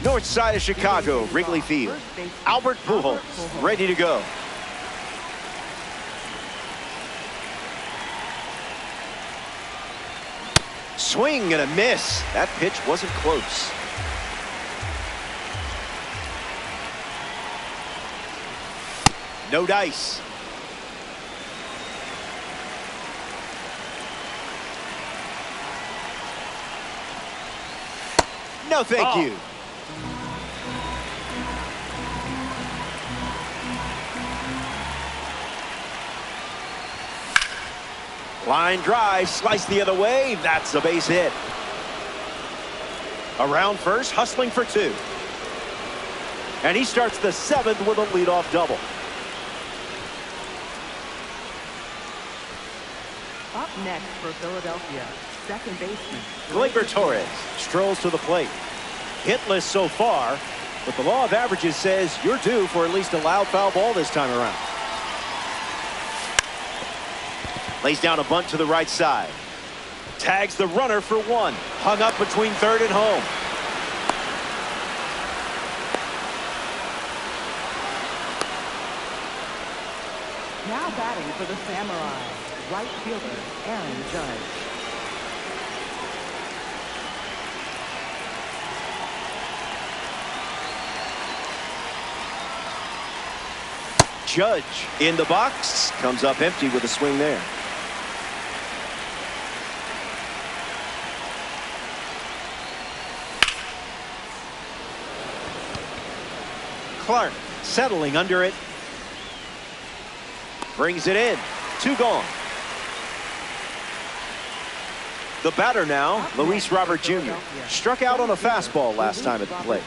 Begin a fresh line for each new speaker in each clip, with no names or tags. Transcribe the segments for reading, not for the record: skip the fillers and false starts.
North side of Chicago, Wrigley Field. Albert Pujols, ready to go. Swing and a miss. That pitch wasn't close. No dice. No, thank you. Line drive, slice the other way. That's a base hit. Around first, hustling for two. And he starts the seventh with a leadoff double.
Up next for Philadelphia, second baseman
Gleyber Torres strolls to the plate. Hitless so far, but the law of averages says you're due for at least a loud foul ball this time around. Lays down a bunt to the right side. Tags the runner for one. Hung up between third and home.
now batting for the Samurai, right fielder Aaron Judge.
Judge in the box, comes up empty with a swing there. Clark settling under it. Brings it in. 2 gone. The batter now, Luis Robert Jr. Struck out on a fastball last time at the plate.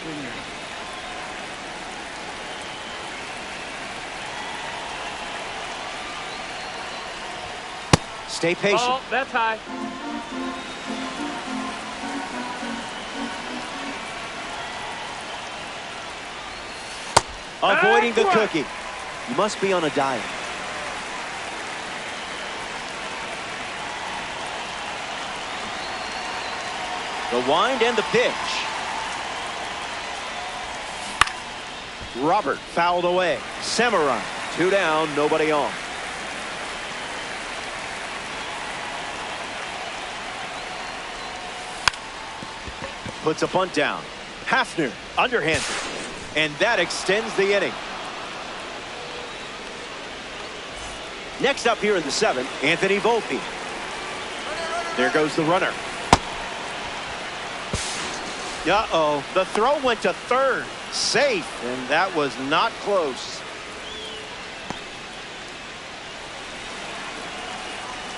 Stay patient.
Oh, that's high.
Avoiding the cookie. You must be on a diet. The wind and the pitch. Robert fouled away. Samurai 2 down, nobody on. Puts a bunt down. Hafner underhanded. And that extends the inning. Next up here in the 7th, Anthony Volpe. There goes the runner. Uh-oh. The throw went to third. Safe. And that was not close.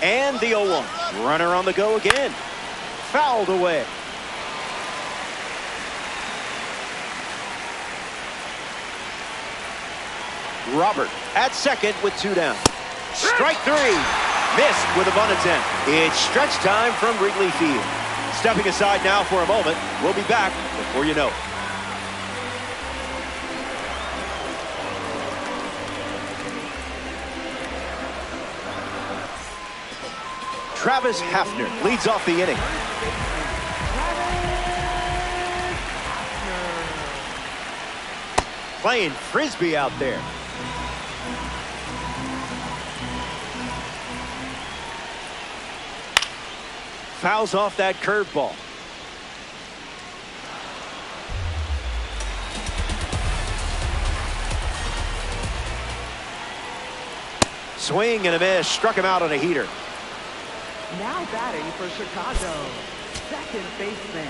And the 0-1. Runner on the go again. Fouled away. Robert at second with 2 down. Strike 3. Missed with a bunt attempt. It's stretch time from Wrigley Field. Stepping aside now for a moment. We'll be back before you know it. Travis Hafner leads off the inning. Playing frisbee out there. Fouls off that curveball. Swing and a miss. Struck him out on a heater.
Now batting for Chicago, second baseman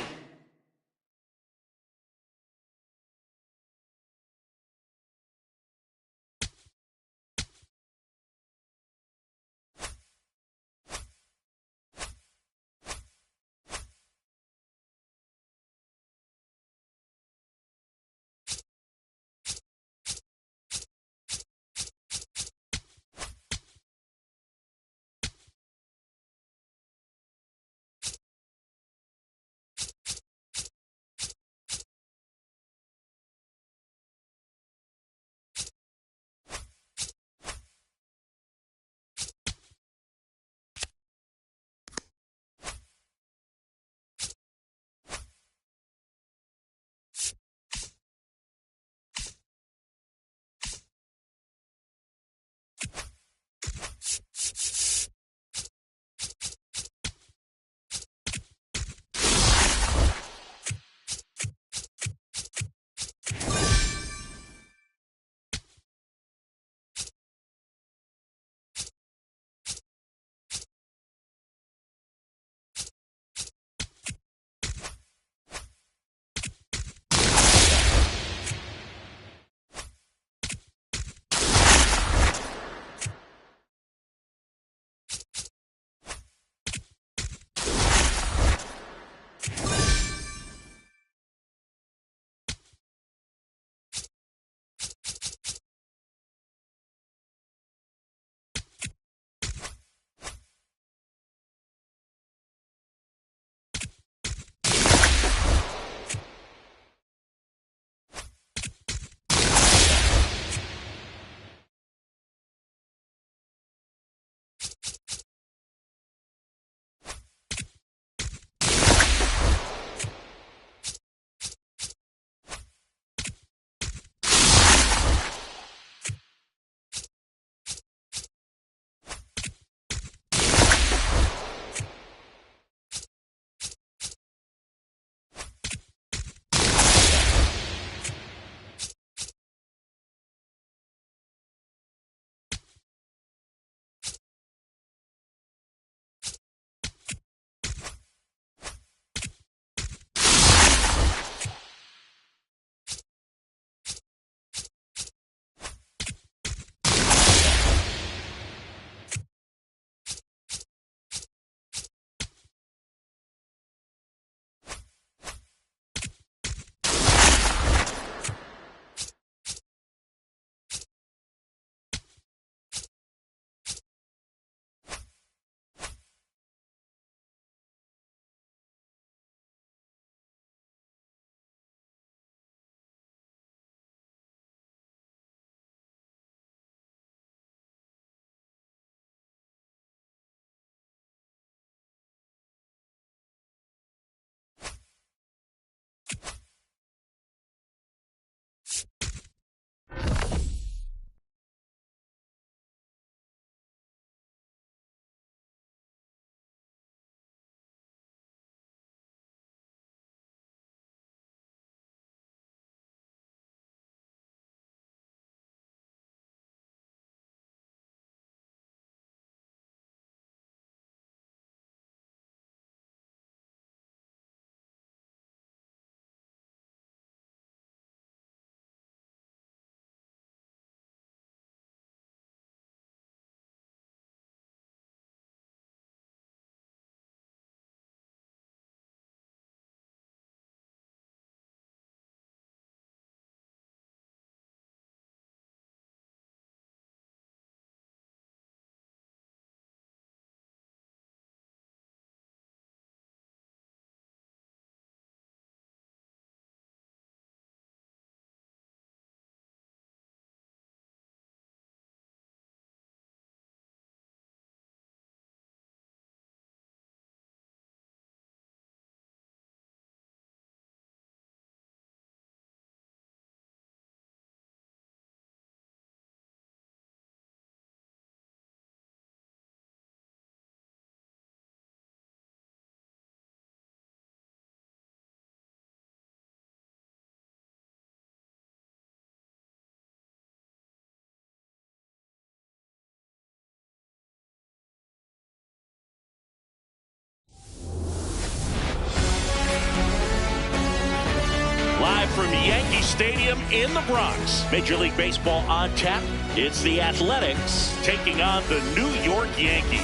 Live from Yankee Stadium in the Bronx. Major League Baseball on tap. It's the Athletics taking on the New York Yankees.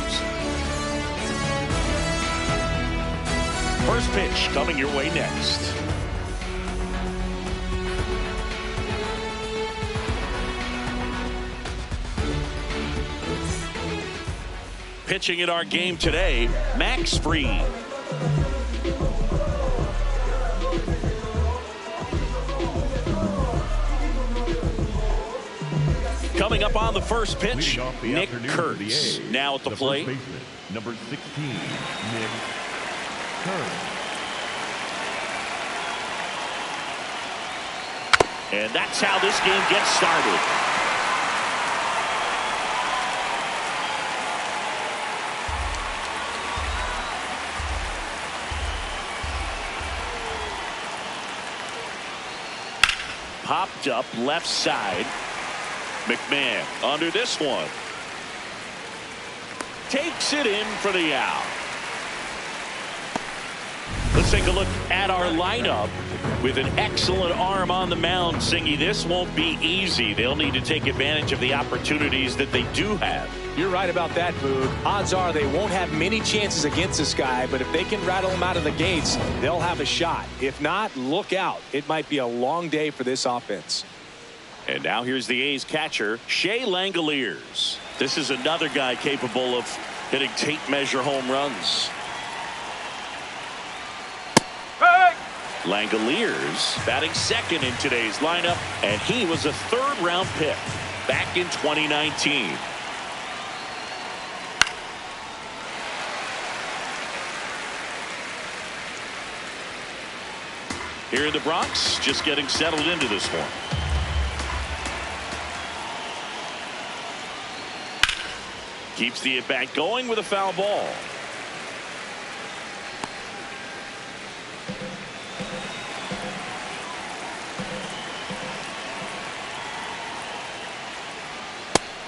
First pitch coming your way next. Pitching in our game today, Max Fried. Coming up on the first pitch, Nick Kurtz now at the plate.
Number 16, Nick Kurtz.
And that's how this game gets started. Popped up left side. McMahon under this one. Takes it in for the out. Let's take a look at our lineup. With an excellent arm on the mound, Singy, this won't be easy. They'll need to take advantage of the opportunities that they do have.
You're right about that, Boog. Odds are they won't have many chances against this guy, but if they can rattle him out of the gates, they'll have a shot. If not, look out. It might be a long day for this offense.
And now here's the A's catcher, Shea Langoliers. This is another guy capable of hitting tape measure home runs. Hey! Langoliers batting second in today's lineup, and he was a third-round pick back in 2019. Here in the Bronx, just getting settled into this one. Keeps the at-bat going with a foul ball.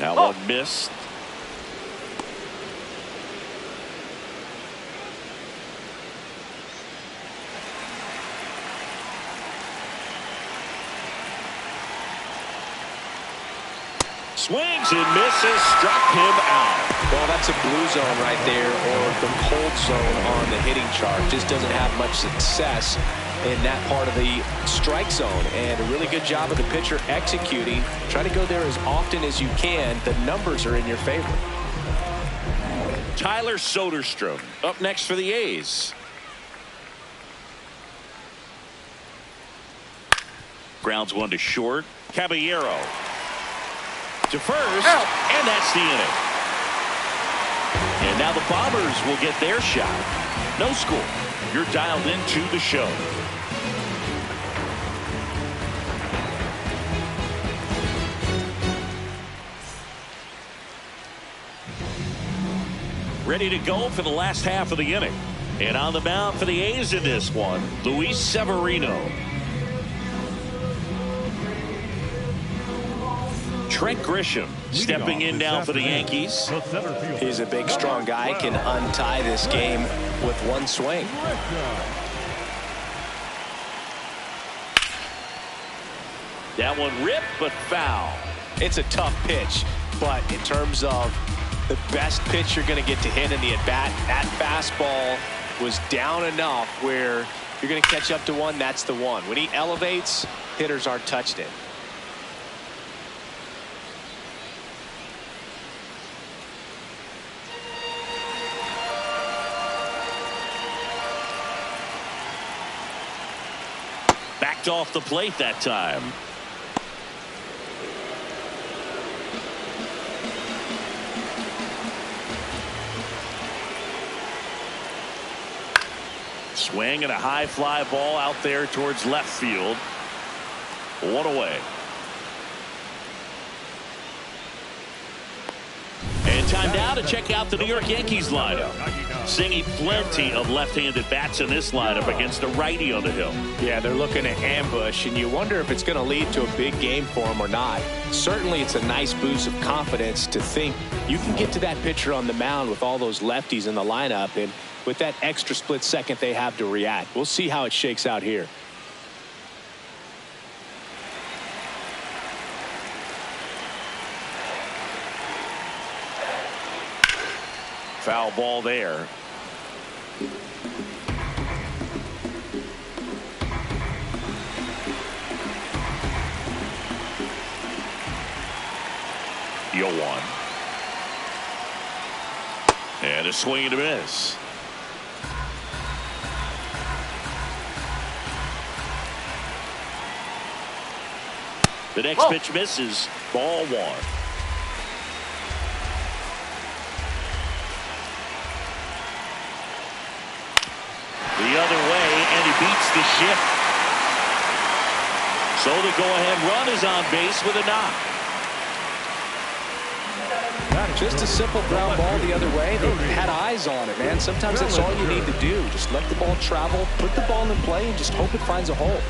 Now one missed. Swings and misses, struck him out.
Well, that's a blue zone right there, or the cold zone on the hitting chart. Just doesn't have much success in that part of the strike zone, and a really good job of the pitcher executing. Try to go there as often as you can. The numbers are in your favor.
Tyler Soderstrom up next for the A's. Grounds one to short. Caballero to first, and that's the inning. And now the Bombers will get their shot. No score. You're dialed into the show. ready to go for the last half of the inning. And on the mound for the A's in this one, Luis Severino. Trent Grisham stepping in now for the Yankees.
He's a big, strong guy, can untie this game with one swing.
That one ripped, but foul.
It's a tough pitch, but in terms of the best pitch you're going to get to hit in the at-bat, that fastball was down enough where you're going to catch up to one. That's the one. When he elevates, hitters aren't touched it.
Backed off the plate that time. Swing and a high fly ball out there towards left field. One away. And time now to check out the New York Yankees lineup. Seeing plenty of left-handed bats in this lineup against a righty on the hill.
Yeah, they're looking to ambush, and you wonder if it's going to lead to a big game for them or not. Certainly, it's a nice boost of confidence to think you can get to that pitcher on the mound with all those lefties in the lineup, and with that extra split second they have to react. We'll see how it shakes out here.
Foul ball there. One. And a swing and a miss. The next pitch misses. Ball one. The other way, and he beats the shift. So the go-ahead run is on base with a knock.
Just a simple ground ball the other way. They had eyes on it, man. Sometimes that's all you need to do. Just let the ball travel, put the ball in play, and just hope it finds a hole.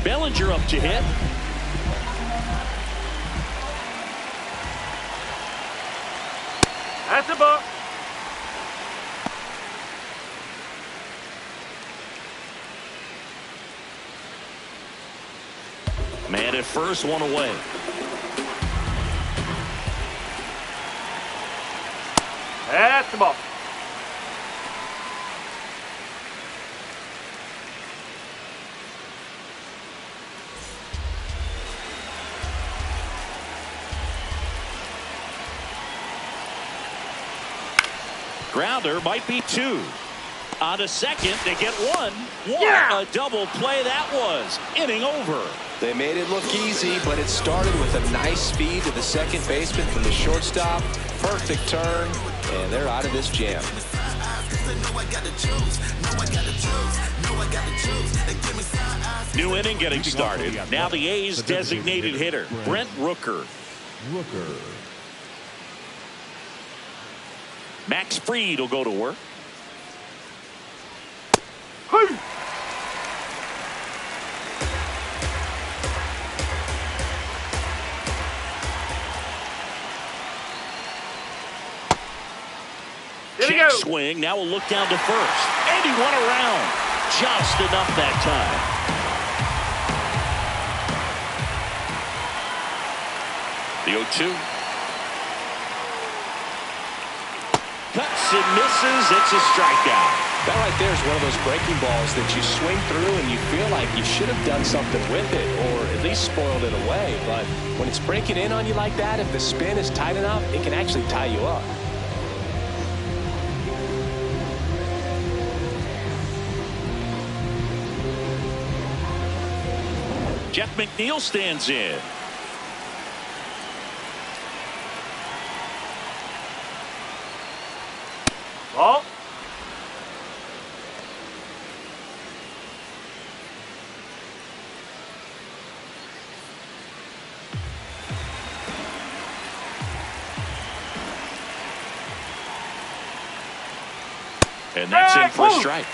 Bellinger up to hit.
That's the ball.
Man at first, one away.
That's the ball.
Grounder might be two. On a second, they get one.
Yeah!
A double play that was. Inning over.
They made it look easy, but it started with a nice feed to the second baseman from the shortstop. Perfect turn, and they're out of this jam.
New inning getting started. Now the A's designated hitter, Brent Rooker. Max Fried will go to work. Check swing. Now we'll look down to first. And he went around. Just enough that time. The 0-2. Cuts and misses. It's a strikeout.
That right there is one of those breaking balls that you swing through and you feel like you should have done something with it or at least spoiled it away. But when it's breaking in on you like that, if the spin is tight enough, it can actually tie you up.
Jeff McNeil stands in.
Ball.
And that's in for a strike.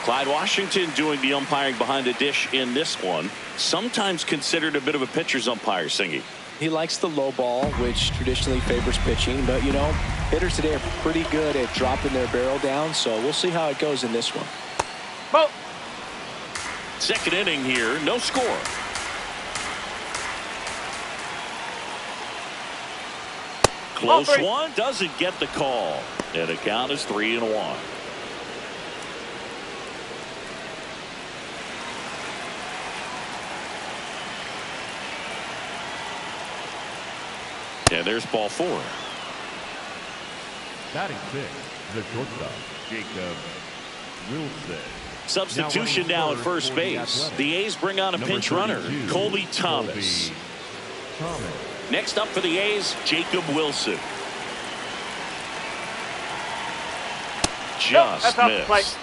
Clyde Washington doing the umpiring behind the dish in this one. Sometimes considered a bit of a pitcher's umpire, Singy.
He likes the low ball, which traditionally favors pitching. But, you know, hitters today are pretty good at dropping their barrel down. So we'll see how it goes in this one.
Ball.
Second inning here, no score. Close one, doesn't get the call. And the count is 3-1. And there's ball 4.
Batting 6, the shortstop, Jacob Wilson.
Substitution now at first base. The A's bring on a pinch runner, Colby Thomas. Next up for the A's, Jacob Wilson. Just missed.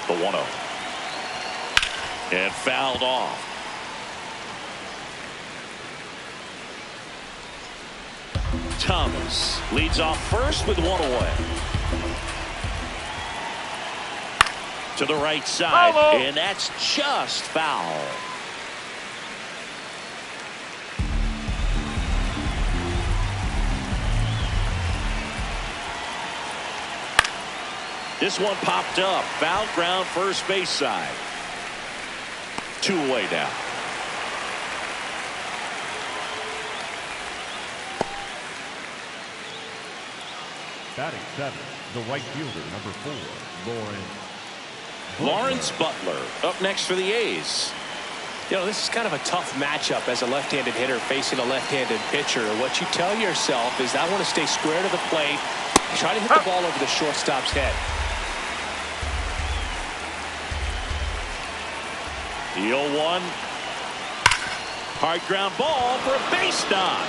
The 1-0. And fouled off. Thomas leads off first with 1 away. To the right side, and that's just foul. This one popped up. Foul ground, first base side. 2 away now.
Batting 7, the right fielder, number 4,
Lawrence Butler up next for the A's.
You know, this is kind of a tough matchup as a left-handed hitter facing a left-handed pitcher. What you tell yourself is, I want to stay square to the plate, try to hit the ball over the shortstop's head.
The 0-1. Hard ground ball for a base knock.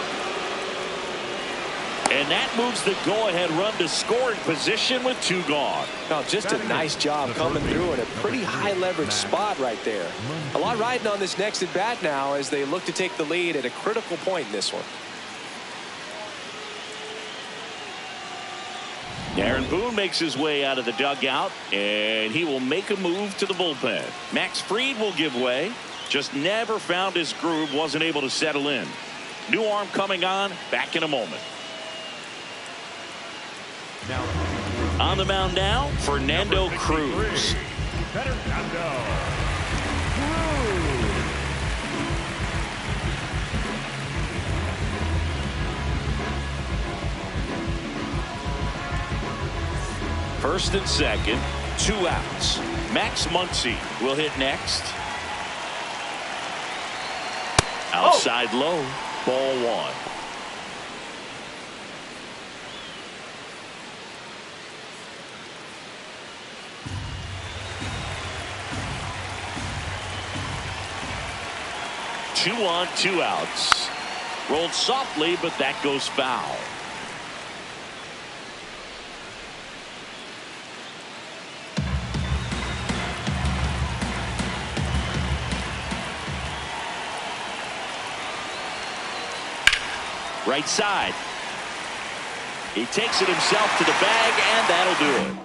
And that moves the go-ahead run to scoring position with 2 gone.
Now, just a nice job coming through in a pretty high-leverage spot right there. A lot riding on this next at-bat now as they look to take the lead at a critical point in this one.
Aaron Boone makes his way out of the dugout, and he will make a move to the bullpen. Max Fried will give way. Just never found his groove, wasn't able to settle in. New arm coming on, back in a moment. On the mound now, Fernando Cruz. First and second, 2 outs. Max Muncy will hit next. Outside low, ball 1. Two on, 2 outs. Rolled softly, but that goes foul. Right side. He takes it himself to the bag, and that'll do it.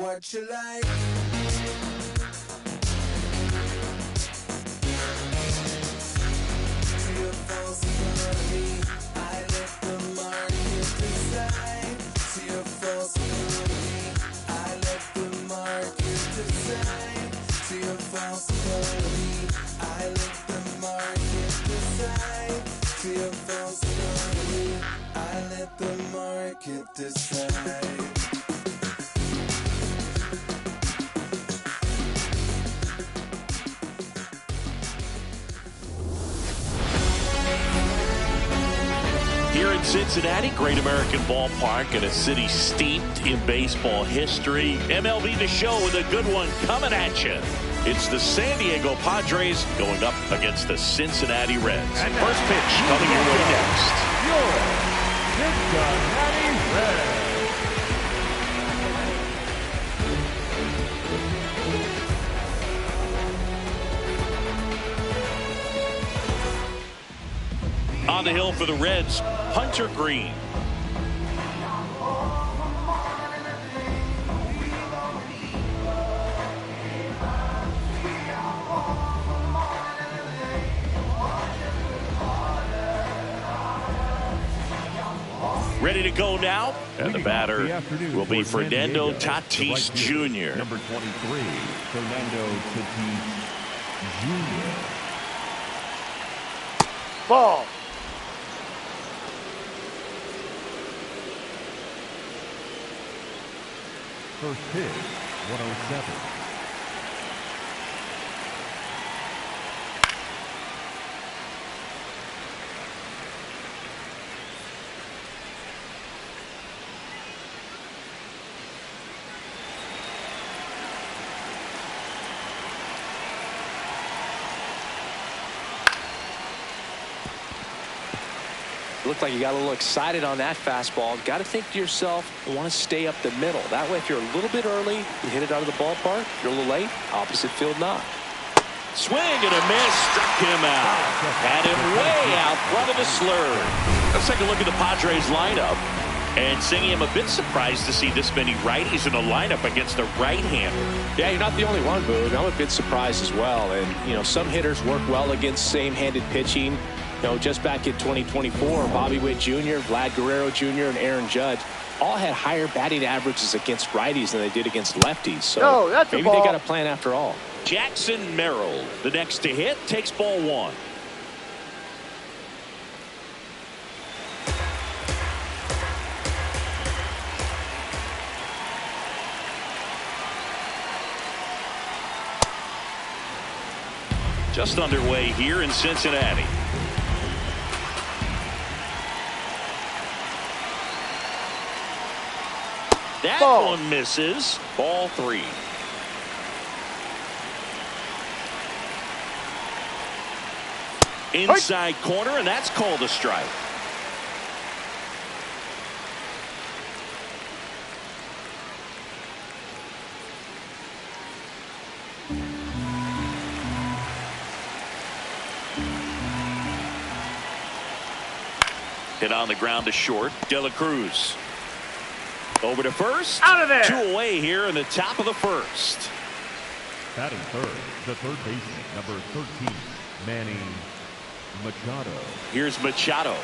what you like. To your false economy, I let the market decide. To your false economy, I let the market decide. To your false economy, I let the market decide. To your false economy, I let the market decide.
Here in Cincinnati, Great American Ballpark, in a city steeped in baseball history. MLB The Show with a good one coming at you. It's the San Diego Padres going up against the Cincinnati Reds.
And
First pitch coming your way next.
Your Cincinnati Reds.
On the hill for the Reds, Hunter Green. Ready to go now, and the batter will be Fernando Tatis Jr.
Number 23, Fernando Tatis Jr.
Ball.
First pitch, 107.
Looked like you got a little excited on that fastball. Got to think to yourself, you want to stay up the middle. That way, if you're a little bit early, you hit it out of the ballpark. You're a little late, opposite field knock.
Swing and a miss, struck him out. Had him way out front of the slur. Let's take a look at the Padres lineup. And Singy, I'm a bit surprised to see this many righties in a lineup against a right-hander.
Yeah, you're not the only one, Boog. I'm a bit surprised as well. And, you know, some hitters work well against same-handed pitching. You know, just back in 2024, Bobby Witt Jr., Vlad Guerrero Jr., and Aaron Judge all had higher batting averages against righties than they did against lefties. So maybe they got a plan after all.
Jackson Merrill, the next to hit, takes ball one. Just underway here in Cincinnati. That one misses. Ball three. Inside corner, and that's called a strike. Hit on the ground to short. De La Cruz. Over to first.
Out of there.
Two away here in the top of the first.
Batting third, the third baseman, number 13, Manny Machado.
Here's Machado.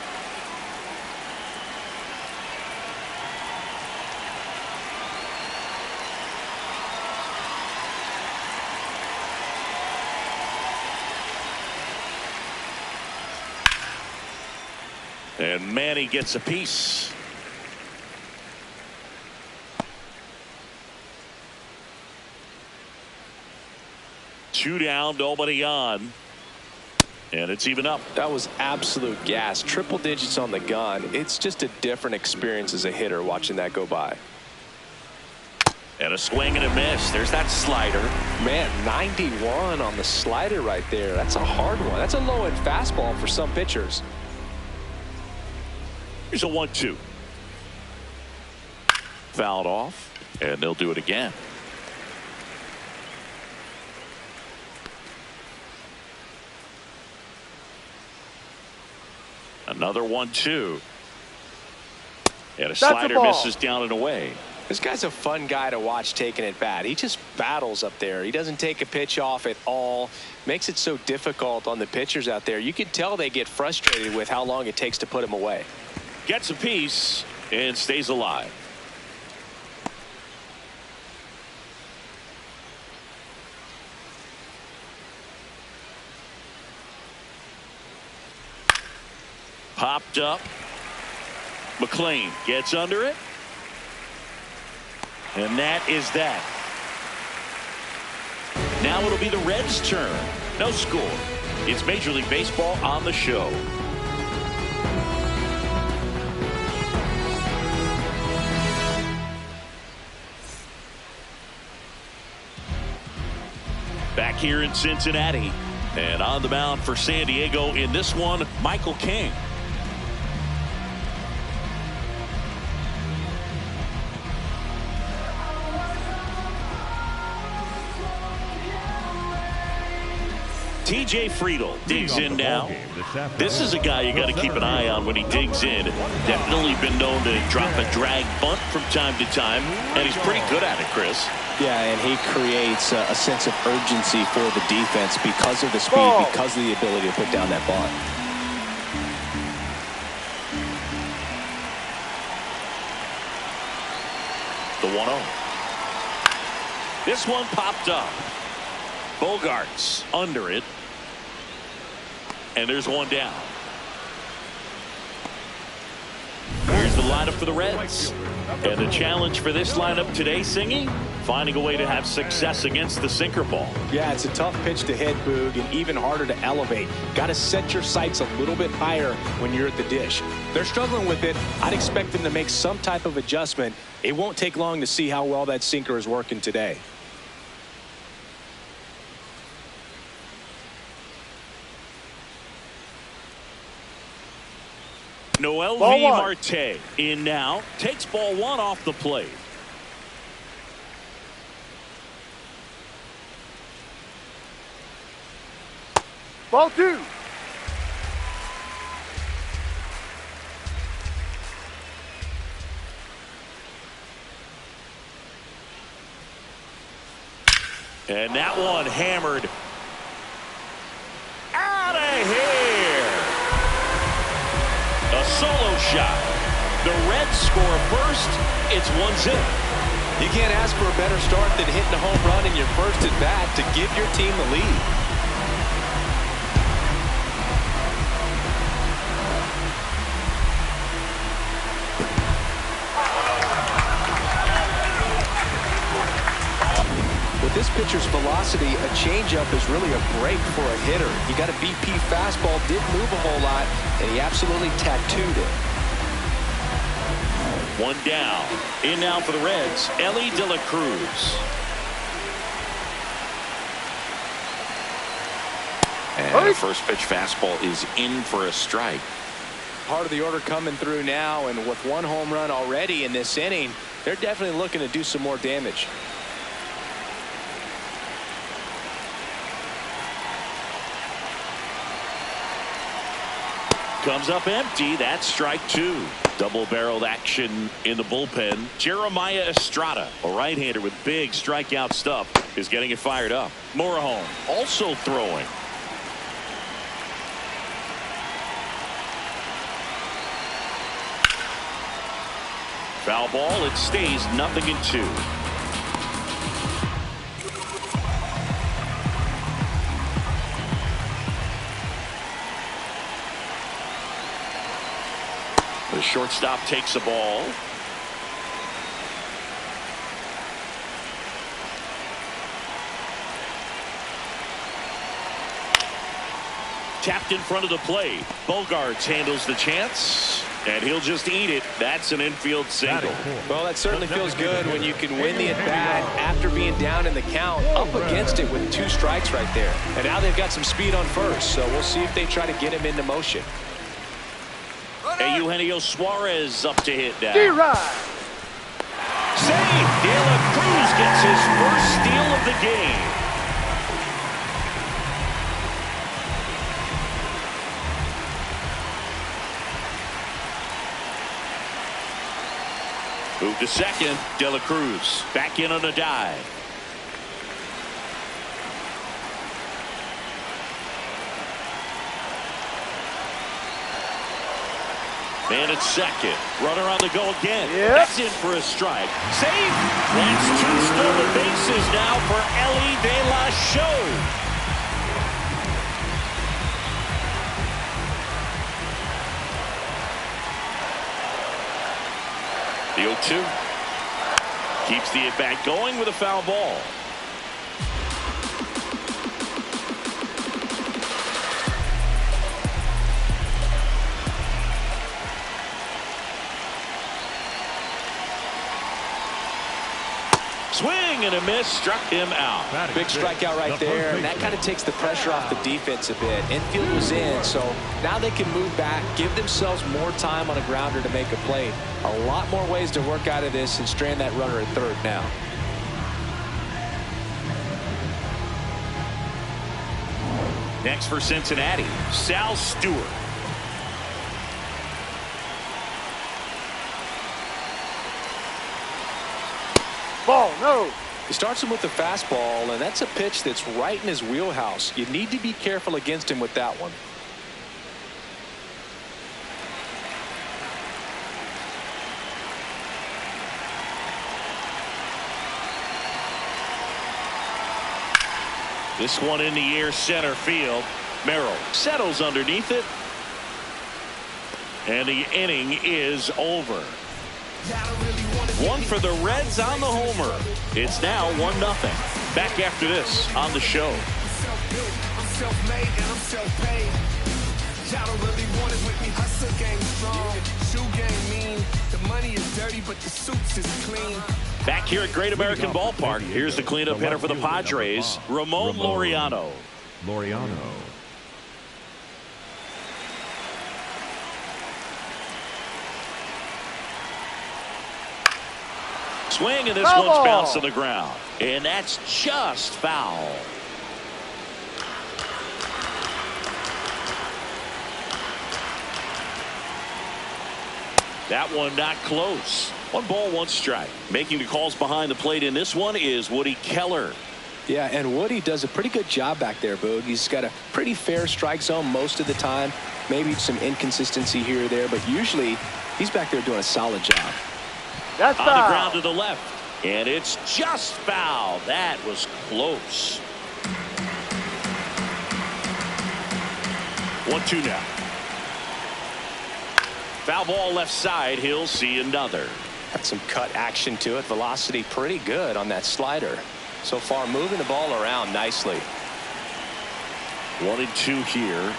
And Manny gets a piece. Two down, nobody on. And it's even up.
That was absolute gas. Triple digits on the gun. It's just a different experience as a hitter watching that go by.
And a swing and a miss. There's that slider.
Man, 91 on the slider right there. That's a hard one. That's a low-end fastball for some pitchers.
Here's a 1-2. Fouled off, and they'll do it again. Another 1-2. And a slider misses down and away.
This guy's a fun guy to watch taking at bat. He just battles up there. He doesn't take a pitch off at all. Makes it so difficult on the pitchers out there. You can tell they get frustrated with how long it takes to put him away.
Gets a piece and stays alive. Popped up. McLean gets under it. And that is that. Now it'll be the Reds' turn. No score. It's Major League Baseball on the show. Back here in Cincinnati. And on the mound for San Diego in this one, Michael King. TJ Friedel digs in now. This is a guy you got to keep an eye on when he digs in. Definitely been known to drop a drag bunt from time to time, and he's pretty good at it, Chris.
Yeah, and he creates a sense of urgency for the defense because of the speed, because of the ability to put down that bunt.
The 1-0. This one popped up. Bogarts under it. And there's one down. Here's the lineup for the Reds. And the challenge for this lineup today, Singy, finding a way to have success against the sinker ball.
Yeah, it's a tough pitch to hit, Boog, and even harder to elevate. Got to set your sights a little bit higher when you're at the dish. They're struggling with it. I'd expect them to make some type of adjustment. It won't take long to see how well that sinker is working today.
Noel V. Marte in now. Takes ball one off the plate.
Ball 2.
And that one hammered out of here. A solo shot. The Reds score first. It's 1-0.
You can't ask for a better start than hitting a home run in your first at bat to give your team the lead. With this pitcher's velocity, a changeup is really a break for a hitter. He got a BP fastball, did move a whole lot, and he absolutely tattooed it.
One down. In now for the Reds, Ellie De La Cruz.
And the first pitch fastball is in for a strike.
Part of the order coming through now, and with one home run already in this inning, they're definitely looking to do some more damage.
Comes up empty. That's strike two. Double-barreled action in the bullpen. Jeremiah Estrada, a right-hander with big strikeout stuff, is getting it fired up. Morejon also throwing. Foul ball. It stays 0-2. The shortstop takes the ball. Tapped in front of the plate. Bogarts handles the chance, and he'll just eat it. That's an infield single.
Well, that certainly feels good when you can win the at-bat after being down in the count, up against it with 2 strikes right there. And now they've got some speed on first, so we'll see if they try to get him into motion.
Hey, Eugenio Suarez up to hit now. Save! De La Cruz gets his first steal of the game. Move to second. De La Cruz back in on a dive. Man at second. Runner on the go again.
Yep.
That's in for a strike. Safe. That's 2 stolen bases now for Ellie De La Show. The 0-2. Keeps the at-bat going with a foul ball. Swing and a miss, struck him out.
Big strikeout right there, and that kind of takes the pressure off the defense a bit. Infield was in, so now they can move back, give themselves more time on a grounder to make a play. A lot more ways to work out of this and strand that runner at third now.
Next for Cincinnati, Sal Stewart.
Ball, no.
He starts him with the fastball, and that's a pitch that's right in his wheelhouse. You need to be careful against him with that one.
This one in the air, center field. Merrill settles underneath it. And the inning is over. One for the Reds on the homer. It's now 1-0. Back after this on the show.
I'm self-made and I'm self-paid. Y'all don't really want it with me. Hustle game strong. Shoe game mean. The money is dirty, but the suits is clean.
Back here at Great American Ballpark. Here's the cleanup hitter for the Padres, Ramon Laureano. Swing, and this
Foul
one's
ball.
bounced to the ground. And that's just foul. That one not close. 1 ball, 1 strike. Making the calls behind the plate in this one is Woody Keller.
Yeah, and Woody does a pretty good job back there, Boog. He's got a pretty fair strike zone most of the time. Maybe some inconsistency here or there, but usually he's back there doing a solid job.
That's
On
foul.
the ground to the left. And it's just foul. That was close. 1-2 now. Foul ball left side. He'll see another.
Got some cut action to it. Velocity pretty good on that slider. So far moving the ball around nicely.
1-2 here.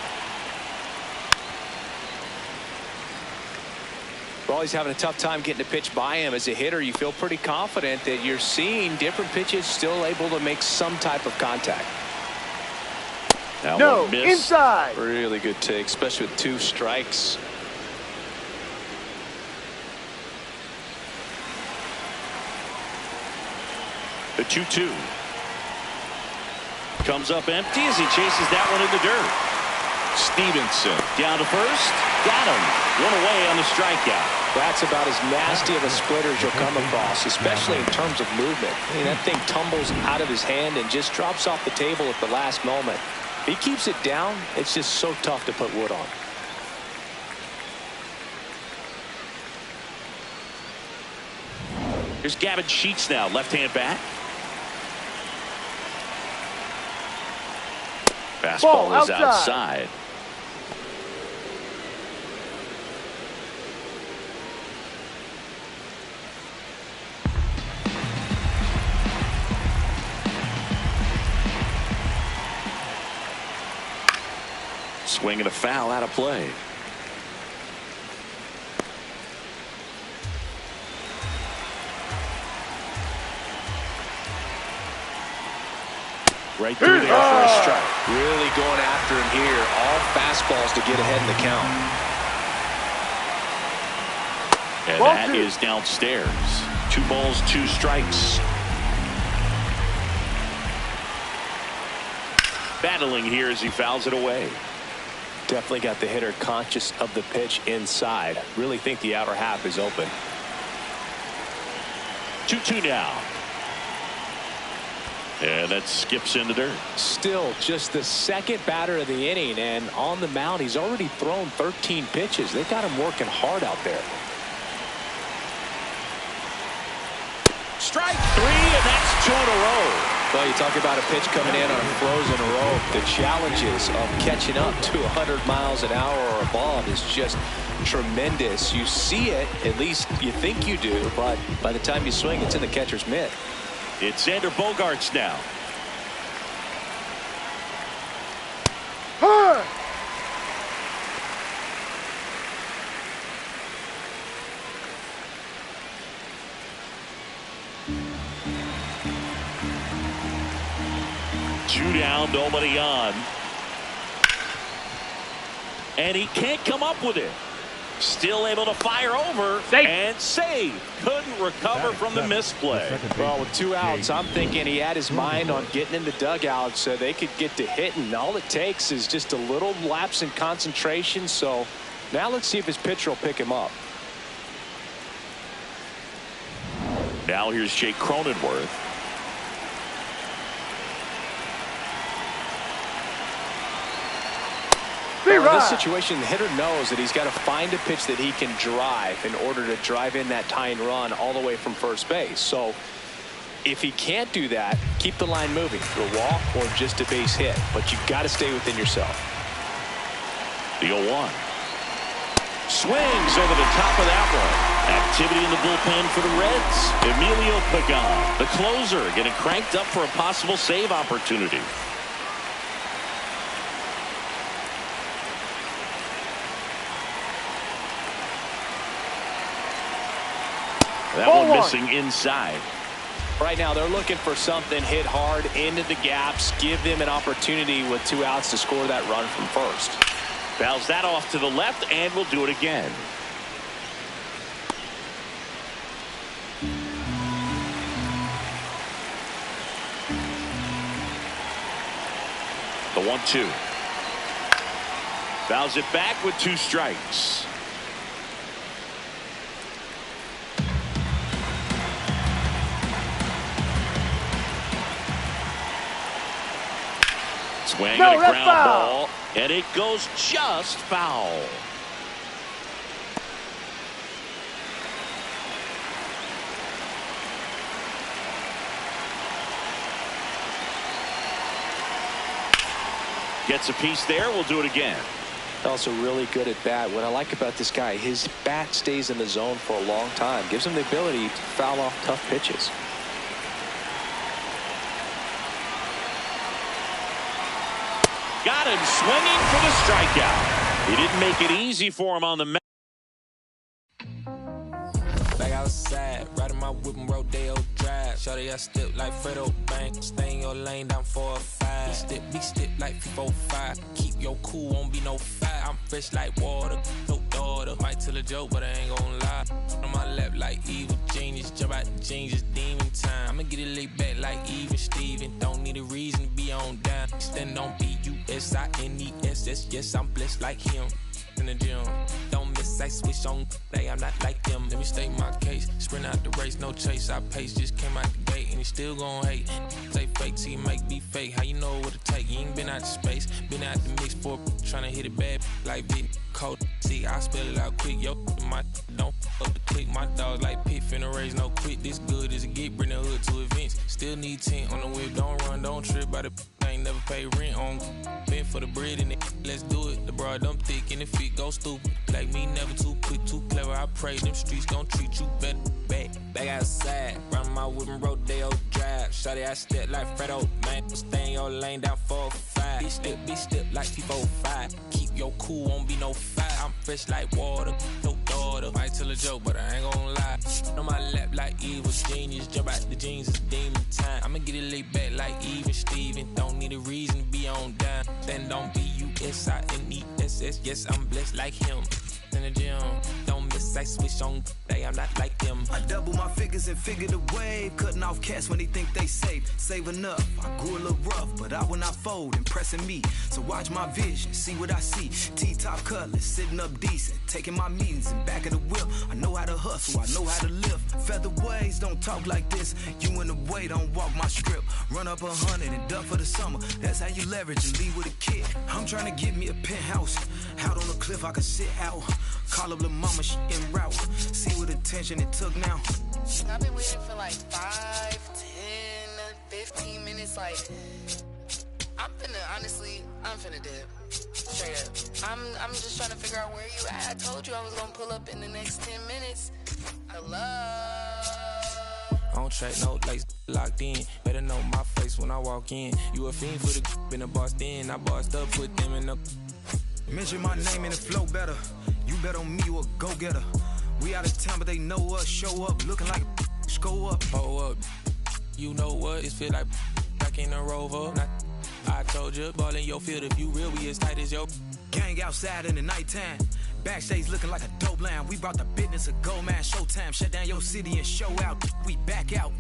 Well, he's having a tough time getting a pitch by him. As a hitter, you feel pretty confident that you're seeing different pitches still able to make some type of contact.
That
No,
one missed.
inside.
Really good take, especially with 2 strikes.
The 2-2 comes up empty as he chases that one in the dirt. Stevenson down to first. Got him. 1 away on the strikeout.
That's about as nasty of a splitter as you'll come across, especially in terms of movement. I mean, that thing tumbles out of his hand and just drops off the table at the last moment. If he keeps it down, it's just so tough to put wood on.
Here's Gavin Sheets now, left-hand bat. Fastball
Ball
is outside. Swing and a foul out of play. Right through there for a strike.
Really going after him here. All fastballs to get ahead in the count.
And
Ball
that
2.
is downstairs. 2 balls, 2 strikes. Battling here as he fouls it away.
Definitely got the hitter conscious of the pitch inside. Really think the outer half is open.
2-2 now. And that skips into dirt.
Still just the second batter of the inning, and on the mound he's already thrown 13 pitches. They've got him working hard out there.
Strike 3, and that's 2 in a row.
Well, you talk about a pitch coming in on a frozen rope. The challenges of catching up to 100 miles an hour or above is just tremendous. You see it, at least you think you do, but by the time you swing, it's in the catcher's mitt.
It's Xander Bogaerts now. Two down, nobody on. And he can't come up with it. Still able to fire over and save. Couldn't recover from the misplay.
Well, with 2 outs, I'm thinking he had his mind on getting in the dugout so they could get to hitting. All it takes is just a little lapse in concentration. So now let's see if his pitcher will pick him up.
Now here's Jake Cronenworth.
In this situation, the hitter knows that he's got to find a pitch that he can drive in order to drive in that tying run all the way from first base. So if he can't do that, keep the line moving through a walk or just a base hit. But you've got to stay within yourself.
The 0-1. Swings over the top of that one. Activity in the bullpen for the Reds. Emilio Pagan, the closer, getting cranked up for a possible save opportunity. That one missing inside.
Right now they're looking for something hit hard into the gaps, give them an opportunity with 2 outs to score that run from first.
Fouls that off to the left, and we'll do it again. The 1-2. Fouls it back with 2 strikes. Swing and a ground ball, and it goes just foul. Gets a piece there. We'll do it again.
Also really good at bat. What I like about this guy, his bat stays in the zone for a long time. Gives him the ability to foul off tough pitches.
Got him swinging for the strikeout. He didn't make it easy for him on the mound.
Back outside, riding my whip and Rodeo Drive. Shorty, I step like Fredo Bank. Stay in your lane down 4 or 5. Big step like 4-5. Keep your cool, won't be no fire. I'm fresh like water, no daughter. Might tell a joke, but I ain't gonna lie. On my lap like evil genius. Jump out the jeans, just demon time. I'ma get it laid back like even Steven. Don't need a reason to be on down. Stand on B-U-S-I-N-E-S-S. Yes, I'm blessed like him. In the gym, don't miss, I switch on. I'm not like them. Let me state my case. Sprint out the race, no chase. I pace, just came out the gate, and he still gon' hate. Say fake till you make me fake. How you know what to take? You ain't been out the space, been out the mix for tryna hit it bad like big cold. See, I spell it out quick. Yo, my don't up the click. My dogs like pit finna raise no quit. This good as it get. Bring the hood to events. Still need tent on the whip. Don't run, don't trip by the. Ain't never pay rent on. Been for the bread and it. Let's do it. The broad dumb thick and the feet go stupid. Like me, never too quick, too clever. I pray them streets gon' treat you better. Back outside, run my whip and Rodeo Drive. Shorty, I step like Fredo, man. Stay in your lane down 4 or 5. Big step like 4-5. Keep your cool, won't be no fire. I'm fresh like water, no daughter. Might tell a joke, but I ain't gonna lie. On my lap like evil genius. Jump out the jeans, it's demon time. I'ma get it laid back like even Steven. Don't need a reason to be on down. Stand on B-U-S-I-N-E-S-S. Yes, I'm blessed like him. in the gym. Don't miss, I switch on. I'm not like them. I double my figures and figure the wave. Cutting off cash when they think they safe. Saving up, I grew a little rough, but I will not fold, impressing me. So watch my vision, see what I see. T-top cutlass, sitting up decent. Taking my meetings in back of the whip. I know how to hustle, I know how to live. Featherweights don't talk like this. You in the way, don't walk my script. Run up 100 and duck for the summer. That's how you leverage and leave with a kid. I'm trying to get me a penthouse. Out on the cliff, I can sit out. Call up the mama, she en route. See what attention it took now.
I've been waiting for like 5, 10, 15 minutes. Like, I'm finna dip. Straight up. I'm just trying to figure out where you at. I told you I was gonna pull up in the next 10 minutes. Hello?
I don't track no lights locked in. Better know my face when I walk in. You a fiend for the in the boss then. I bossed up, put them in the. Mention my name and it flow better. You bet on me, you a go-getter. We out of town, but they know us. Show up, looking like a go up. Oh up. You know what? It feel like back in the Rover. I told you, ball in your field. If you real, we as tight as your gang outside in the nighttime. Backstage looking like a dope line. We brought the business a go, man. Showtime, shut down your city and show out. We back out.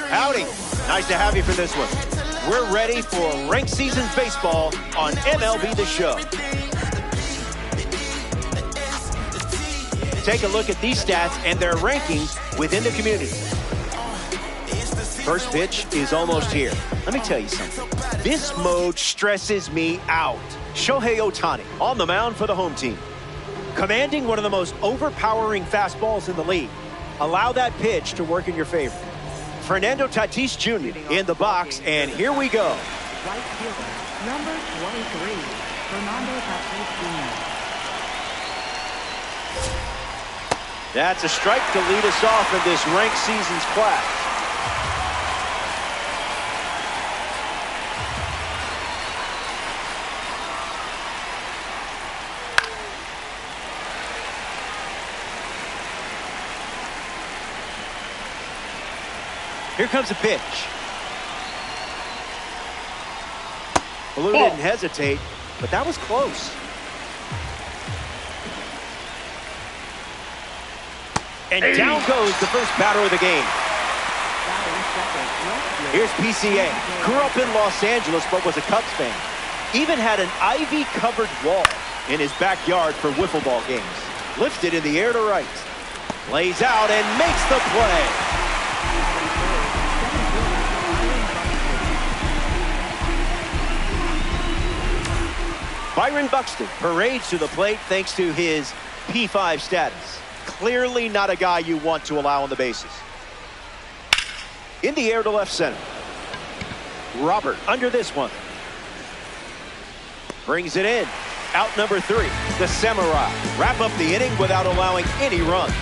Howdy. Nice to have you for this one. We're ready for ranked seasons baseball on MLB The Show. Take a look at these stats and their rankings within the community. First pitch is almost here. Let me tell you something. This mode stresses me out. Shohei Ohtani on the mound for the home team. Commanding one of the most overpowering fastballs in the league. Allow that pitch to work in your favor. Fernando Tatis Jr. in the box, and here we go.
Right fielder, number 23, Fernando Tatis Jr.
That's a strike to lead us off in this ranked seasons class. Here comes a pitch. Blue didn't hesitate, but that was close. And down goes the first batter of the game. Here's PCA. Grew up in Los Angeles, but was a Cubs fan. Even had an ivy-covered wall in his backyard for wiffle ball games. Lifted in the air to right. Lays out and makes the play. Byron Buxton parades to the plate thanks to his P5 status. Clearly not a guy you want to allow on the bases. In the air to left center. Robert under this one. Brings it in. Out number 3. The Samurai wrap up the inning without allowing any runs.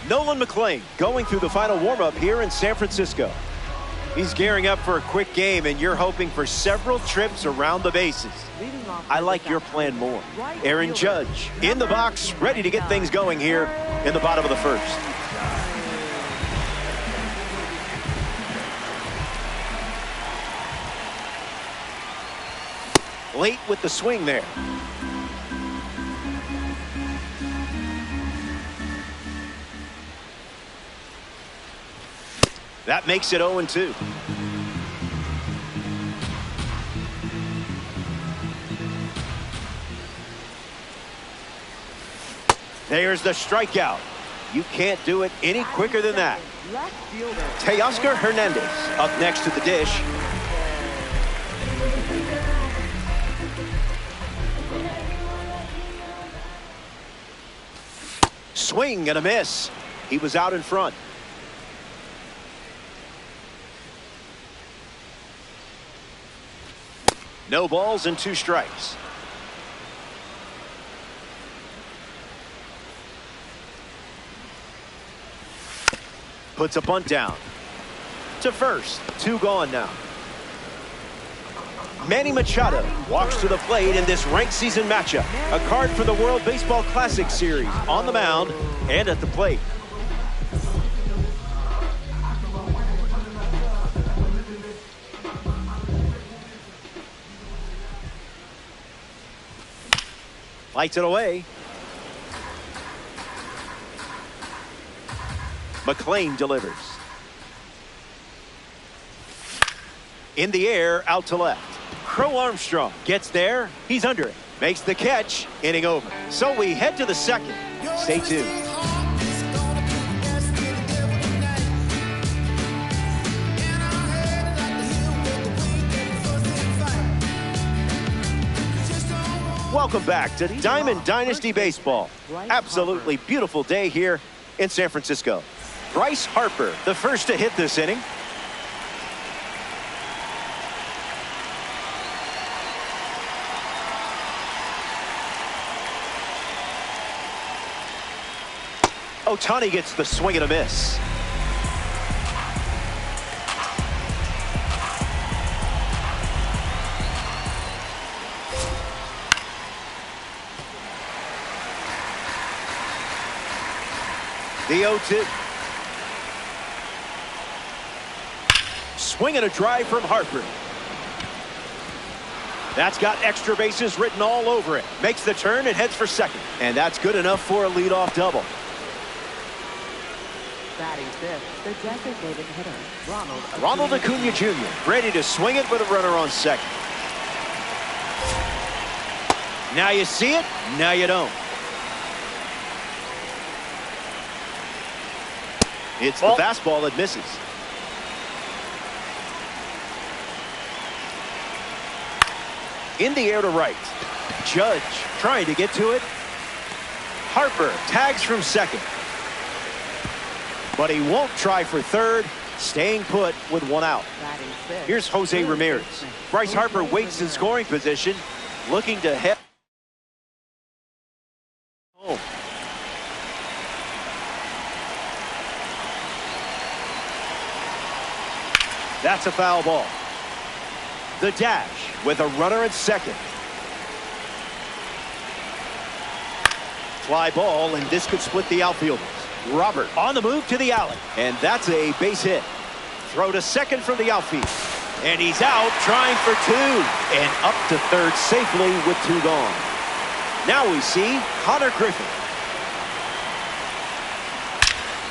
Nolan McLean going through the final warm-up here in San Francisco. He's gearing up for a quick game, and you're hoping for several trips around the bases. I like your plan more. Aaron Judge in the box, ready to get things going here in the bottom of the first. Late with the swing there. That makes it 0-2. There's the strikeout. You can't do it any quicker than that. Teoscar Hernandez up next to the dish. Swing and a miss. He was out in front. No balls and 2 strikes. Puts a bunt down. To first. 2 gone now. Manny Machado walks to the plate in this ranked season matchup. A card for the World Baseball Classic Series on the mound and at the plate. Lights it away. McLean delivers. In the air, out to left. Crow Armstrong gets there. He's under it. Makes the catch. Inning over. So we head to the second. Stay tuned. Welcome back to Diamond Dynasty Baseball. Absolutely beautiful day here in San Francisco. Bryce Harper, the first to hit this inning. Ohtani gets the swing and a miss. The 0-2. Swing and a drive from Harper. That's got extra bases written all over it. Makes the turn and heads for second. And that's good enough for a leadoff double.
Batting fifth, the designated hitter,
Ronald Acuna Jr. ready to swing it with a runner on second. Now you see it, now you don't. It's the fastball that misses. In the air to right. Judge trying to get to it. Harper tags from second. But he won't try for third, staying put with one out. Here's Jose Ramirez. Bryce Harper waits in scoring position, looking to head home. That's a foul ball. The dash with a runner at second. Fly ball, and this could split the outfielders. Robert on the move to the alley, and that's a base hit. Throw to second from the outfield, and he's out trying for two, and up to third safely with two gone. Now we see Connor Griffin.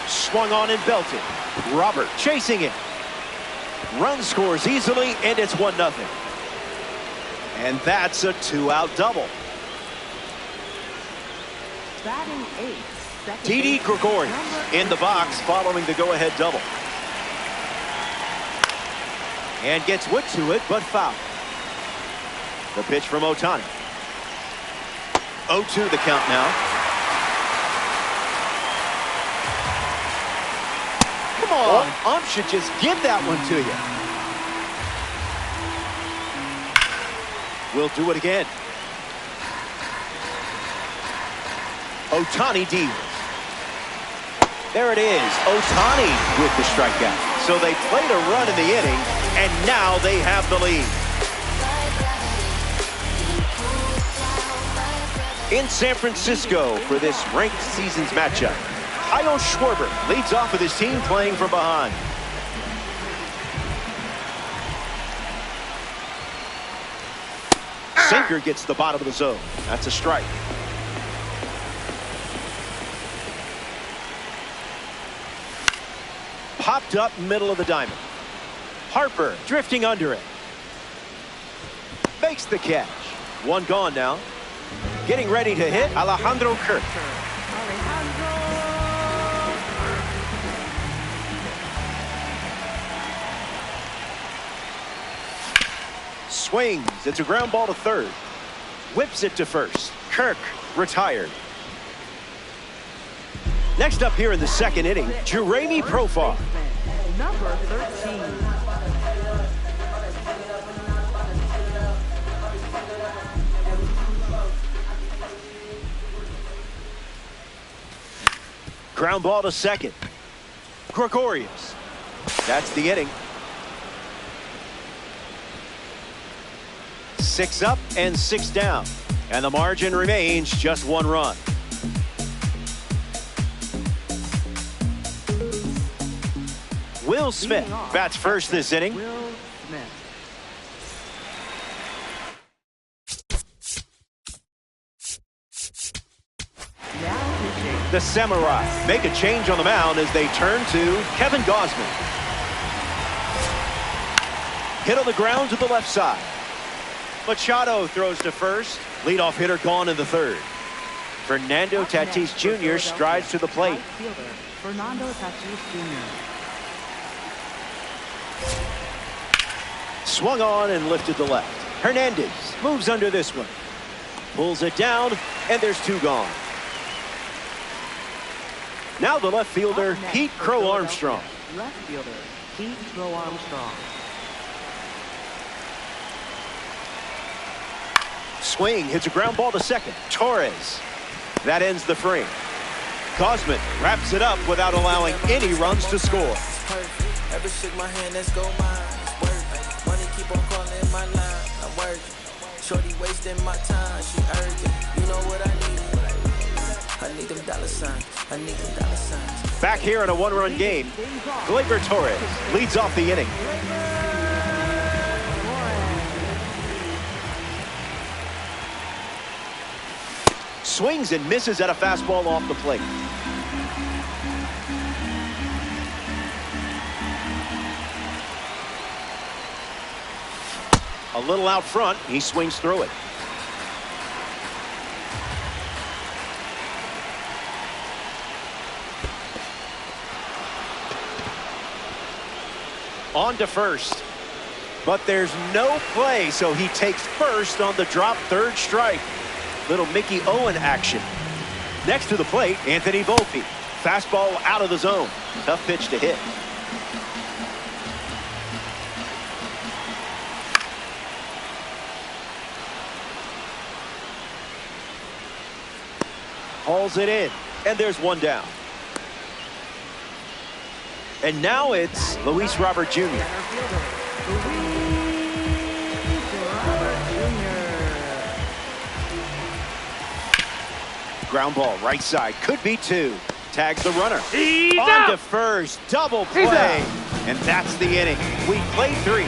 Swung on and belted. Robert chasing it. Run scores easily, and it's 1-0. And that's a two-out double.
Batting eighth,
Didi Gregorius in the box following the go-ahead double. And gets wood to it, but foul. The pitch from Ohtani. 0-2 the count now. Come on, should just give that one to you. We'll do it again. Ohtani deals. There it is. Ohtani with the strikeout. So they played a run in the inning, and now they have the lead. In San Francisco for this ranked seasons matchup, Kyle Schwarber leads off with his team playing from behind. Sinker gets the bottom of the zone. That's a strike. Popped up middle of the diamond. Harper drifting under it. Makes the catch. One gone now. Getting ready to hit Alejandro Kirk. Swings. It's a ground ball to third. Whips it to first. Kirk retired. Next up here in the second inning, Jeremy Profar.
Number 13.
Ground ball to second. Gregorius. That's the inning. 6 up and 6 down. And the margin remains just 1 run. Will Smith bats first this inning.
Will Smith. Now pitching.
The Samurai make a change on the mound as they turn to Kevin Gausman. Hit on the ground to the left side. Machado throws to first. Leadoff hitter gone in the third. Fernando Tatis Jr. strides to the plate.
Fernando Tatis Jr.
Swung on and lifted to left. Hernandez moves under this one. Pulls it down, and there's 2 gone. Now the left fielder, Pete Crow Armstrong.
Left fielder, Pete Crow Armstrong.
Swing, hits a ground ball to second. Torres. That ends the frame. Gausman wraps it up without allowing any runs to score.
Ever shake my hand, let's go mine. It's work. Money keep on calling my line. I'm working. Shorty wasting my time. She urgent. You know what I need? I need them dollar signs. I need them dollar signs.
Back here in a 1-run game, Gleyber Torres leads off the inning. Swings and misses at a fastball off the plate. A little out front, he swings through it. On to first. But there's no play, so he takes first on the drop, third strike. Little Mickey Owen action. Next to the plate, Anthony Volpe. Fastball out of the zone. Tough pitch to hit. Hauls it in, and there's one down. And now it's Luis Robert Jr. Ground ball, right side, could be two. Tags the runner.
He's
on
out.
to first, double play. And that's the inning. We played three,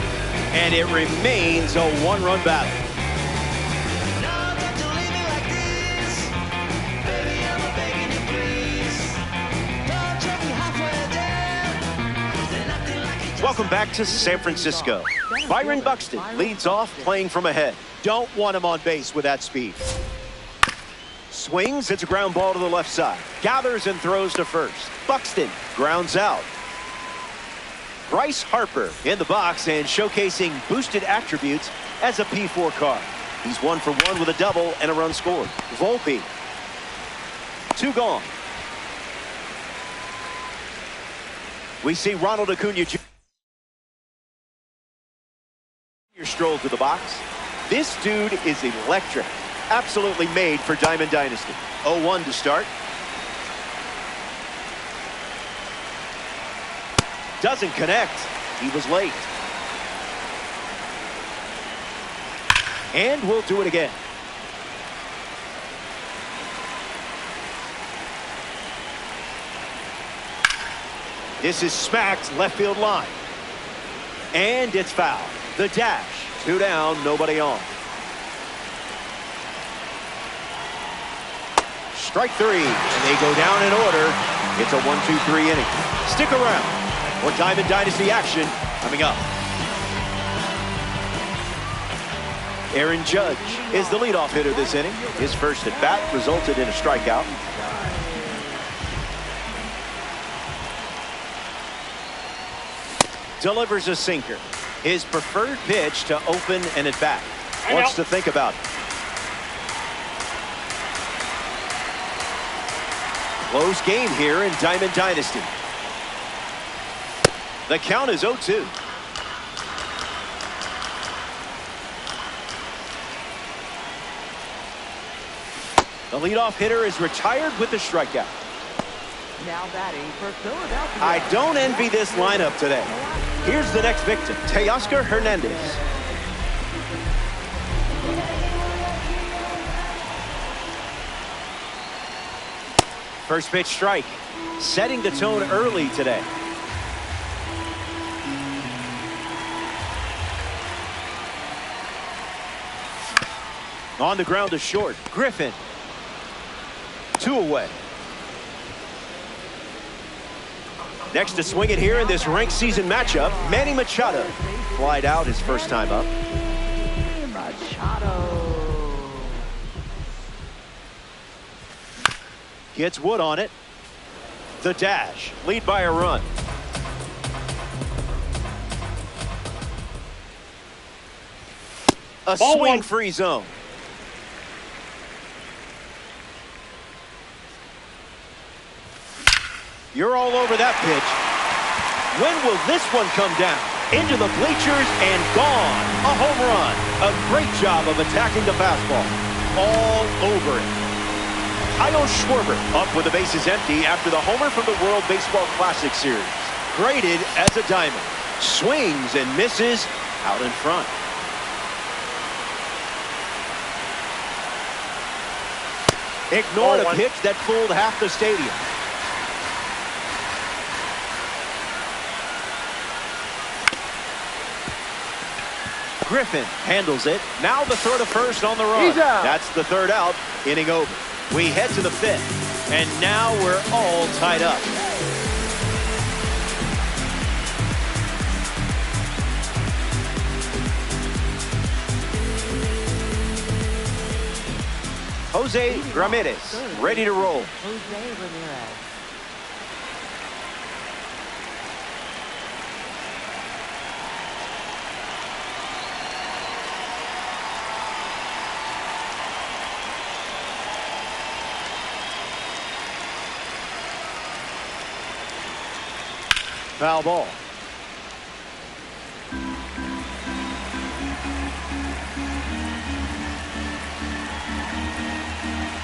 and it remains a one-run battle. Welcome back to San Francisco. Byron Buxton leads off, playing from ahead. Don't want him on base with that speed. Swings, it's a ground ball to the left side. Gathers and throws to first. Buxton grounds out. Bryce Harper in the box and showcasing boosted attributes as a P4 card. He's 1 for 1 with a double and a run scored. Volpe, 2 gone. We see Ronald Acuna Jr. stroll to the box. This dude is electric. Absolutely made for Diamond Dynasty. 0-1 to start. Doesn't connect. He was late. And we'll do it again. This is smacked left field line. And it's foul. The dash. 2 down, nobody on. Strike 3, and they go down in order. It's a 1-2-3 inning. Stick around. More Diamond Dynasty action coming up. Aaron Judge is the leadoff hitter this inning. His first at bat resulted in a strikeout. Delivers a sinker. His preferred pitch to open an at bat. Wants to think about it. Close game here in Diamond Dynasty. The count is 0-2. The leadoff hitter is retired with the strikeout.
Now batting for Philadelphia.
I don't envy this lineup today. Here's the next victim, Teoscar Hernandez. First pitch strike, setting the tone early today. On the ground to short, Griffin. 2 away. Next to swing it here in this ranked season matchup, Manny Machado. Flied out his first time up.
Machado.
Gets Wood on it. The dash, lead by a run. A swing-free zone. You're all over that pitch. When will this one come down? Into the bleachers and gone. A home run. A great job of attacking the fastball. All over it. Kyle Schwarber up with the bases empty after the homer from the World Baseball Classic Series. Graded as a diamond. Swings and misses out in front. Ignored a pitch that fooled half the stadium. Griffin handles it. Now the throw to first on the run.
He's out.
That's the third out. Inning over. We head to the fifth, and now we're all tied up. Jose Ramirez, ready to roll.
Jose Ramirez.
Foul ball.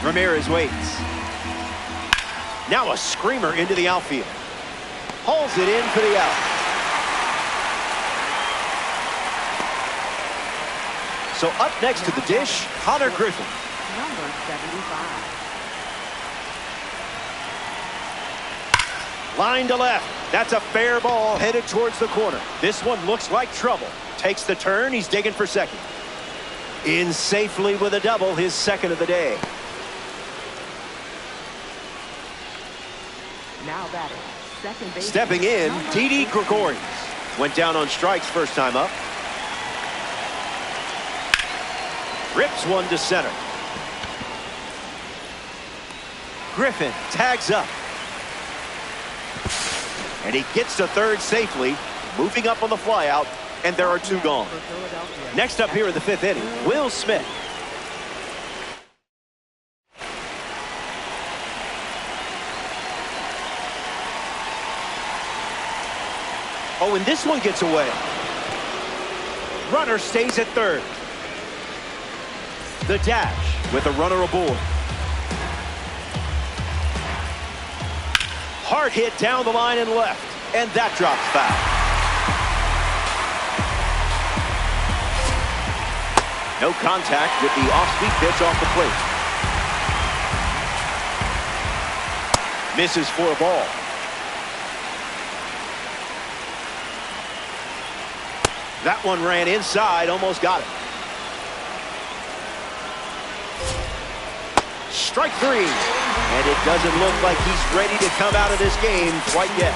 Ramirez waits. Now a screamer into the outfield. Hauls it in for the out. So up next to the dish, Connor Griffin.
Number 75.
Line to left. That's a fair ball headed towards the corner. This one looks like trouble. Takes the turn. He's digging for second. In safely with a double, his second of the day.
Now batting. Second base.
Stepping in, Didi Gregorius. Went down on strikes first time up. Rips one to center. Griffin tags up. And he gets to third safely, moving up on the flyout, and there are two gone. Next up here in the fifth inning, Will Smith. Oh, and this one gets away. Runner stays at third. The dash with a runner aboard. Hard hit down the line and left, and that drops foul. No contact with the off-speed pitch off the plate. Misses for a ball. That one ran inside, almost got it. Strike three. And it doesn't look like he's ready to come out of this game quite yet.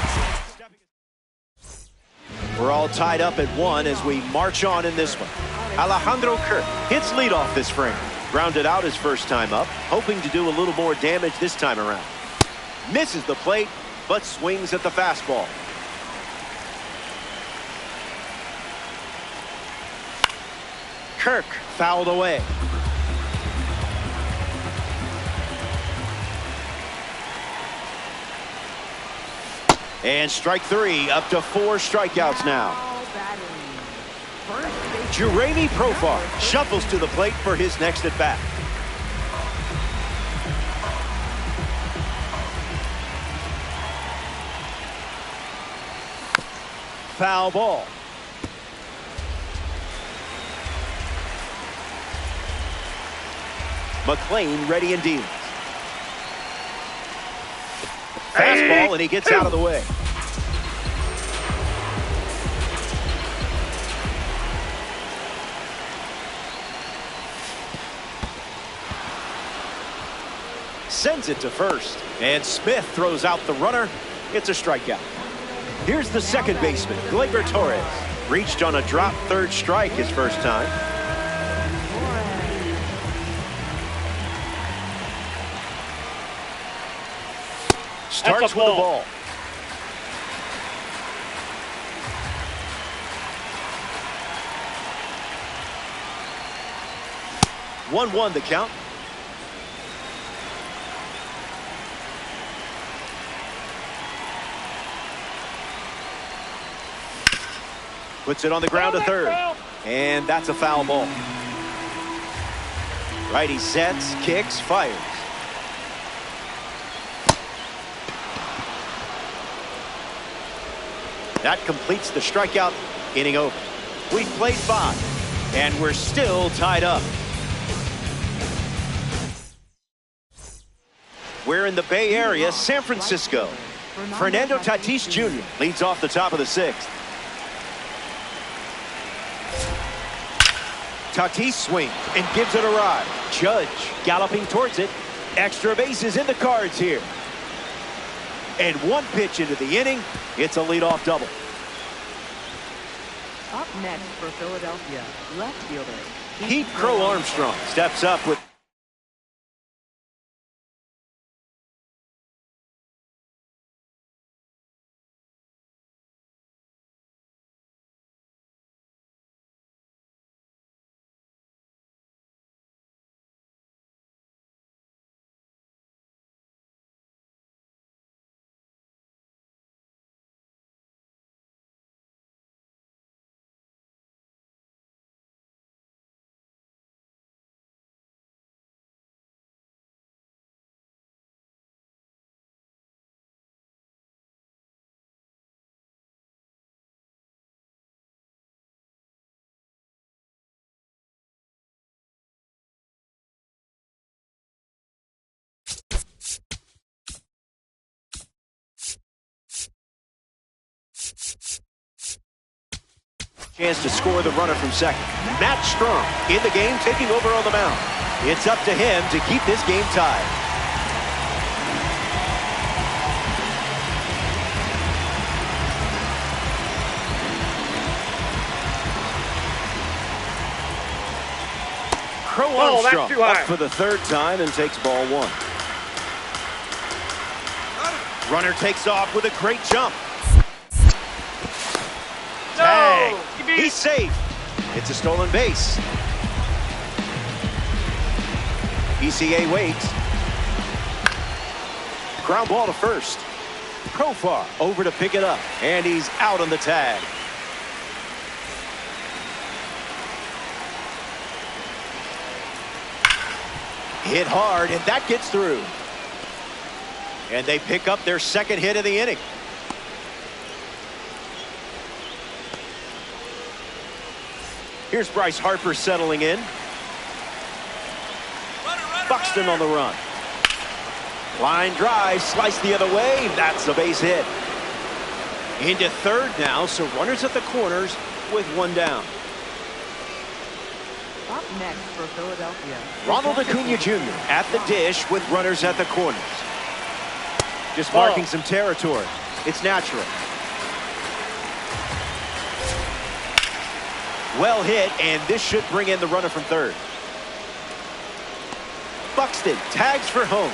We're all tied up at one as we march on in this one. Alejandro Kirk hits leadoff this frame. Grounded out his first time up, hoping to do a little more damage this time around. Misses the plate, but swings at the fastball. Kirk fouled away. And strike three, up to 4 strikeouts now. Jeremy Profar shuffles to the plate for his next at bat. Foul ball. McLean ready and dealing. Fastball, and he gets out of the way. Sends it to first, and Smith throws out the runner. It's a strikeout. Here's the second baseman, Gleyber Torres. Reached on a drop third strike his first time. Starts with the ball. One the count. Puts it on the ground to third. And that's a foul ball. Righty sets, kicks, fires. That completes the strikeout. Inning over. We've played 5, and we're still tied up. We're in the Bay Area, San Francisco. Fernando Tatis Jr. leads off the top of the 6th. Tatis swings and gives it a ride. Judge galloping towards it. Extra bases in the cards here. And one pitch into the inning. It's a leadoff double.
Up next for Philadelphia, left fielder
Heath Crow Armstrong steps up with chance to score the runner from second. Matt Strong in the game, taking over on the mound. It's up to him to keep this game tied. Crow Armstrong up for the third time and takes ball one. Runner takes off with a great jump. Tag. He's safe. It's a stolen base. ECA waits. Ground ball to first. Profar over to pick it up. And he's out on the tag. Hit hard, and that gets through. And they pick up their second hit of the inning. Here's Bryce Harper settling in. Buxton on the run. Line drive, sliced the other way. That's a base hit. Into third now, so runners at the corners with one down.
Up next for Philadelphia,
Ronald Acuna Jr. at the dish with runners at the corners. Just marking some territory. It's natural. Well hit, and this should bring in the runner from third. Buxton tags for home.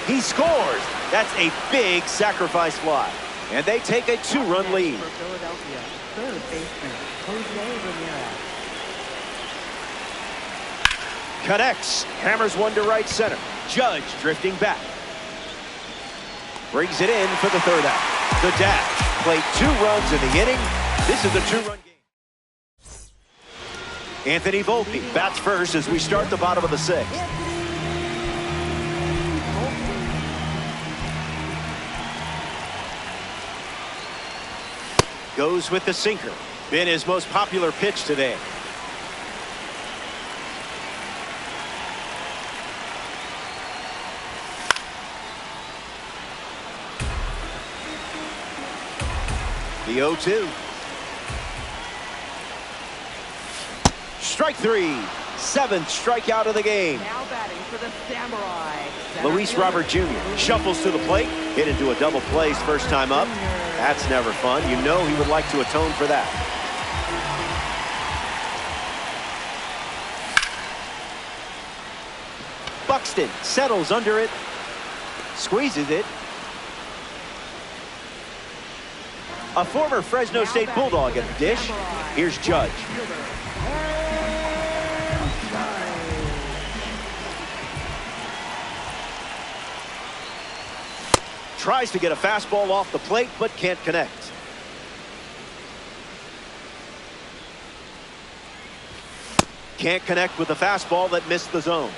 He scores. That's a big sacrifice fly. And they take a two-run lead.
For Philadelphia, third baseman Jose Ramirez.
Connects. Hammers one to right center. Judge drifting back. Brings it in for the third out. The dash played 2 runs in the inning. This is a 2-run game. Anthony Volpe bats first as we start the bottom of the 6th. Goes with the sinker. Been his most popular pitch today. The 0-2. Strike 3. 7th strikeout of the game.
Now batting for the Samurai.
Luis Robert Jr. shuffles to the plate. Hit into a double play first time up. That's never fun. You know he would like to atone for that. Buxton settles under it. Squeezes it. A former Fresno State Bulldog at the dish. Here's Judge. Tries to get a fastball off the plate, but can't connect. Can't connect with the fastball that missed the zone.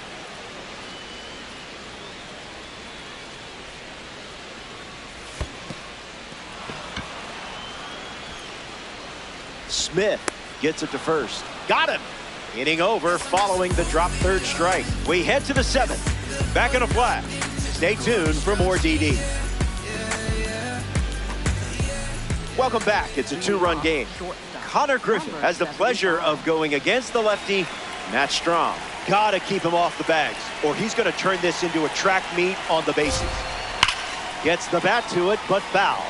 Smith gets it to first. Got him. Inning over following the drop third strike. We head to the 7th. Back in a flash. Stay tuned for more DD. Welcome back. It's a 2-run game. Connor Griffin has the pleasure of going against the lefty, Matt Strong. Gotta keep him off the bags. or he's going to turn this into a track meet on the bases. Gets the bat to it, but foul.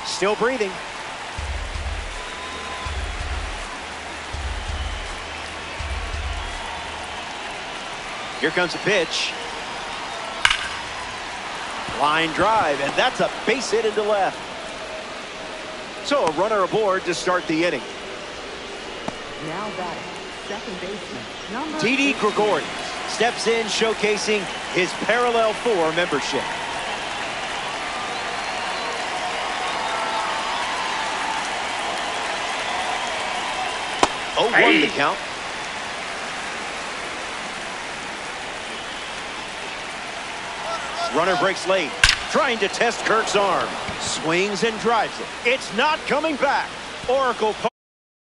Still breathing. Here comes a pitch. Line drive, and that's a base hit into left. So a runner aboard to start the inning.
Now batting, second baseman, number
Didi
18.
Gregorius steps in, showcasing his parallel 4 membership. Oh, 1 the count. Runner breaks late, trying to test Kirk's arm. Swings and drives it. It's not coming back. Oracle